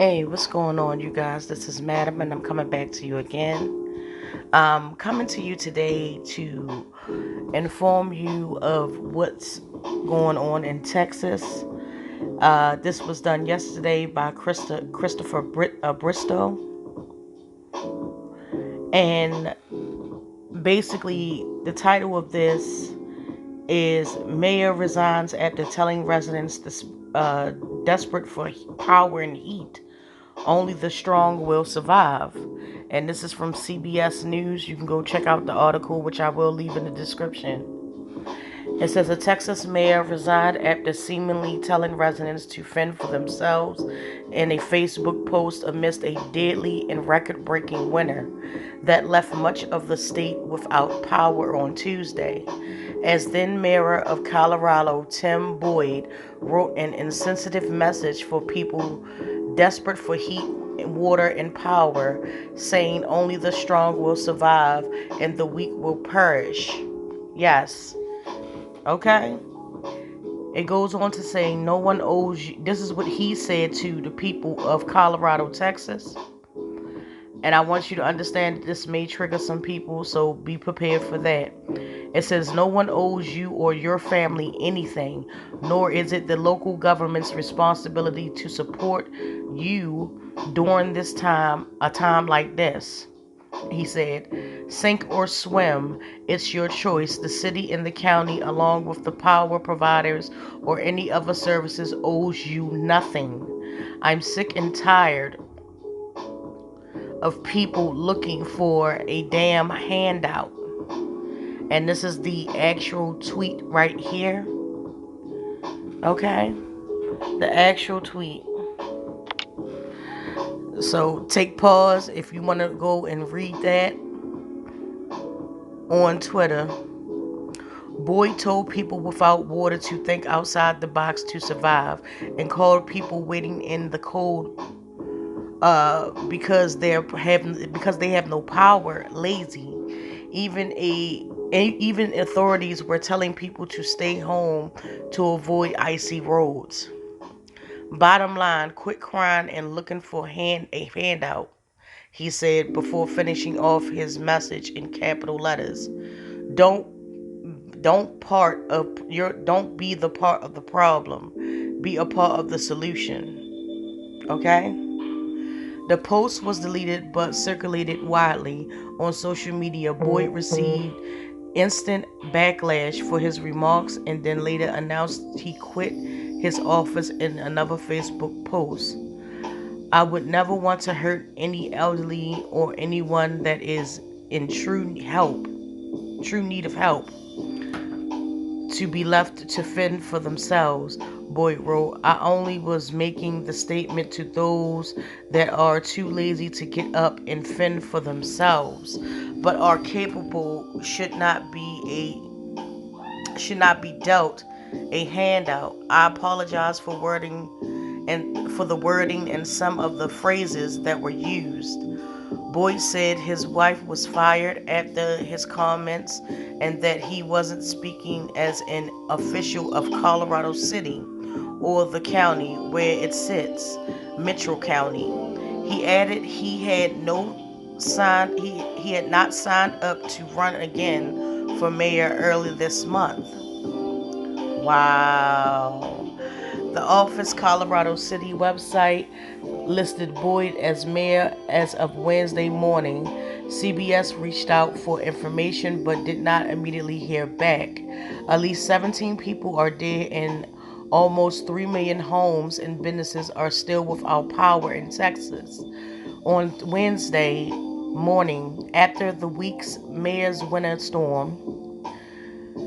Hey, what's going on, you guys? This is Madam, and I'm coming back to you again. Coming to you today to inform you of what's going on in Texas. This was done yesterday by Christopher Bristow, and basically, the title of this is Mayor Resigns After Telling Residents uh, Desperate for Power and Heat. Only the strong will survive. And this is from CBS News. You can go check out the article, which I will leave in the description. It says a Texas mayor resigned after seemingly telling residents to fend for themselves in a Facebook post amidst a deadly and record breaking winter that left much of the state without power on Tuesday. As then mayor of Colorado, Tim Boyd, wrote an insensitive message for people desperate for heat, water, and power, saying only the strong will survive and the weak will perish. Yes. Okay? It goes on to say, no one owes you. This is what he said to the people of Colorado, Texas. And I want you to understand that this may trigger some people, so be prepared for that. It says, no one owes you or your family anything, nor is it the local government's responsibility to support you during this time, a time like this. He said, sink or swim, it's your choice. The city and the county, along with the power providers or any other services, owes you nothing. I'm sick and tired of people looking for a damn handout. And this is the actual tweet right here. Okay? The actual tweet. So take pause if you want to go and read that on Twitter. Boyd told people without water to think outside the box to survive and called people waiting in the cold because they have no power lazy. Even authorities were telling people to stay home to avoid icy roads. Bottom line, quit crying and looking for a handout, he said before finishing off his message in capital letters. Don't don't be the part of the problem. Be a part of the solution. Okay? The post was deleted but circulated widely on social media. Boyd received instant backlash for his remarks and then later announced he quit his office in another Facebook post. I would never want to hurt any elderly or anyone that is in true need of help, to be left to fend for themselves, Boyd wrote. I only was making the statement to those that are too lazy to get up and fend for themselves, but are capable should not be dealt a handout. I apologize for the wording and some of the phrases that were used. Boyd said his wife was fired after his comments and that he wasn't speaking as an official of Colorado City or the county where it sits, Mitchell County. He added he had not signed up to run again for mayor early this month. Wow. The Office Colorado City website listed Boyd as mayor as of Wednesday morning. CBS reached out for information but did not immediately hear back. At least 17 people are dead and almost 3 million homes and businesses are still without power in Texas. On Wednesday morning, after the week's mayor's winter storm,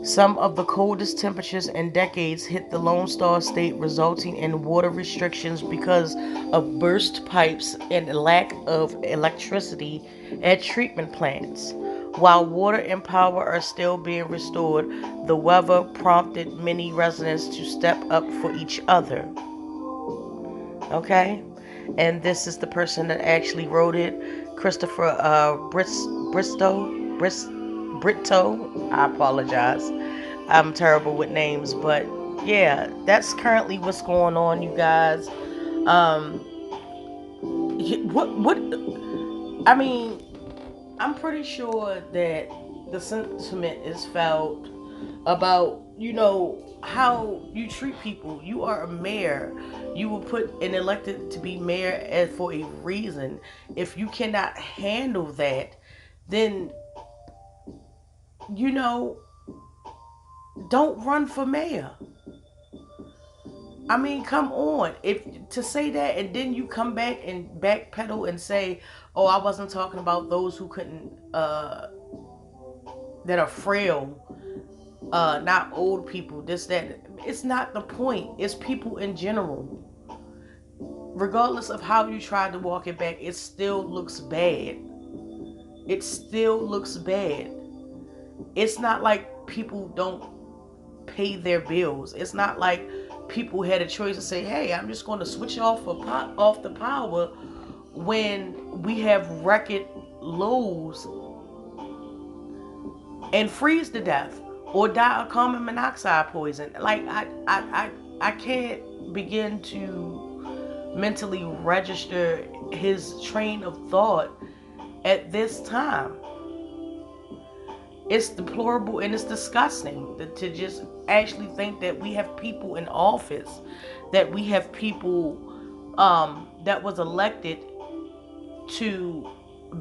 some of the coldest temperatures in decades hit the Lone Star State, resulting in water restrictions because of burst pipes and lack of electricity at treatment plants. While water and power are still being restored, the weather prompted many residents to step up for each other. Okay? And this is the person that actually wrote it, Christopher Brito. I apologize. I'm terrible with names, but yeah, that's currently what's going on, you guys. Um, What? I mean, I'm pretty sure that the sentiment is felt about, how you treat people. You are a mayor. You were put and elected to be mayor as for a reason. If you cannot handle that, then you know don't run for mayor. I mean, come on. If to say that and then you come back and backpedal and say, "Oh, I wasn't talking about those who couldn't, that are frail, not old people." This, that. It's not the point. It's people in general. Regardless of how you try to walk it back, it still looks bad. It still looks bad. It's not like people don't pay their bills. It's not like people had a choice to say, "Hey, I'm just going to switch off the power," when we have record lows and freeze to death or die of carbon monoxide poison. Like I can't begin to mentally register his train of thought at this time. It's deplorable and it's disgusting to just actually think that we have people in office, that we have people that was elected to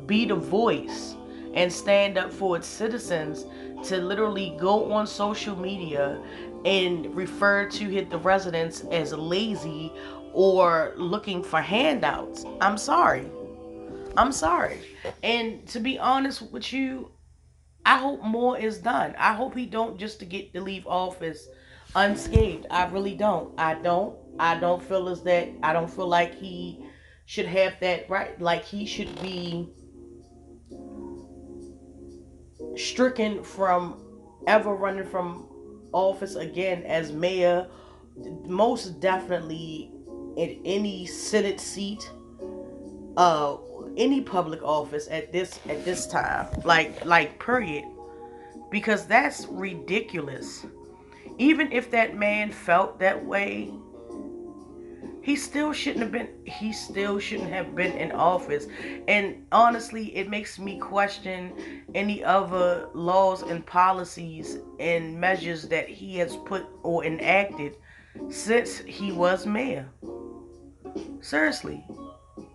be the voice and stand up for its citizens, to literally go on social media and refer to hit the residents as lazy or looking for handouts. I'm sorry. I'm sorry. And to be honest with you, I hope more is done. I hope he don't just to get to leave office unscathed. I really don't. I don't feel as that. I don't feel like he should have that right. Like he should be stricken from ever running from office again as mayor. Most definitely in any Senate seat, uh, any public office at this time. Like period. Because that's ridiculous. Even if that man felt that way, he still shouldn't have been in office. And honestly, it makes me question any other laws and policies and measures that he has put or enacted since he was mayor. Seriously.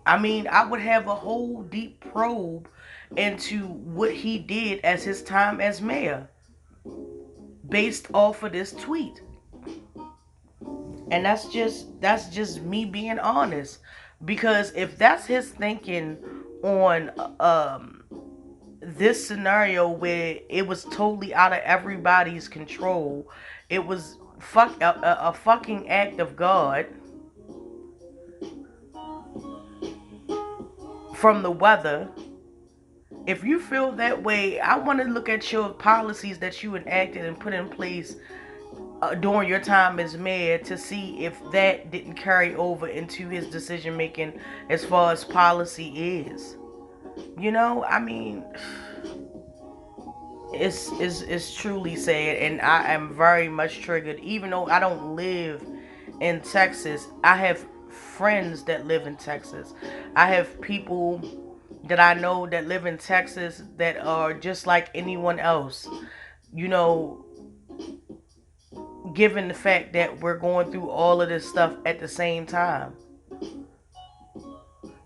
I mean, I would have a whole deep probe into what he did as his time as mayor based off of this tweet. And that's just me being honest, because if that's his thinking on this scenario where it was totally out of everybody's control, it was a fucking act of God from the weather. If you feel that way, I want to look at your policies that you enacted and put in place during your time as mayor, to see if that didn't carry over into his decision making as far as policy is. I mean, it's truly sad, and I am very much triggered. Even though I don't live in Texas, I have friends that live in Texas. I have people that I know that live in Texas that are just like anyone else. You know, given the fact that we're going through all of this stuff at the same time.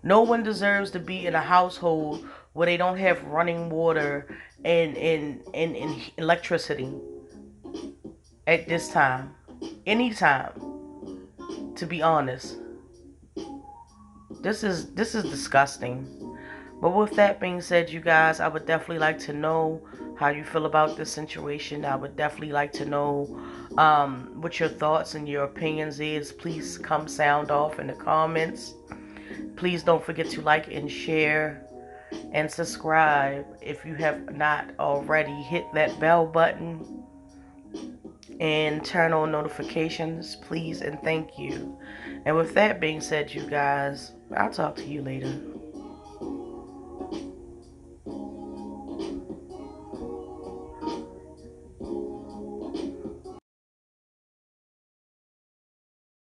No one deserves to be in a household where they don't have running water and electricity at this time. Anytime, to be honest. This is disgusting. But with that being said, you guys, I would definitely like to know how you feel about this situation. I would definitely like to know what your thoughts and your opinions is. Please come sound off in the comments. Please don't forget to like and share and subscribe if you have not already. Hit that bell button and turn on notifications, please, and thank you. And with that being said, you guys, I'll talk to you later.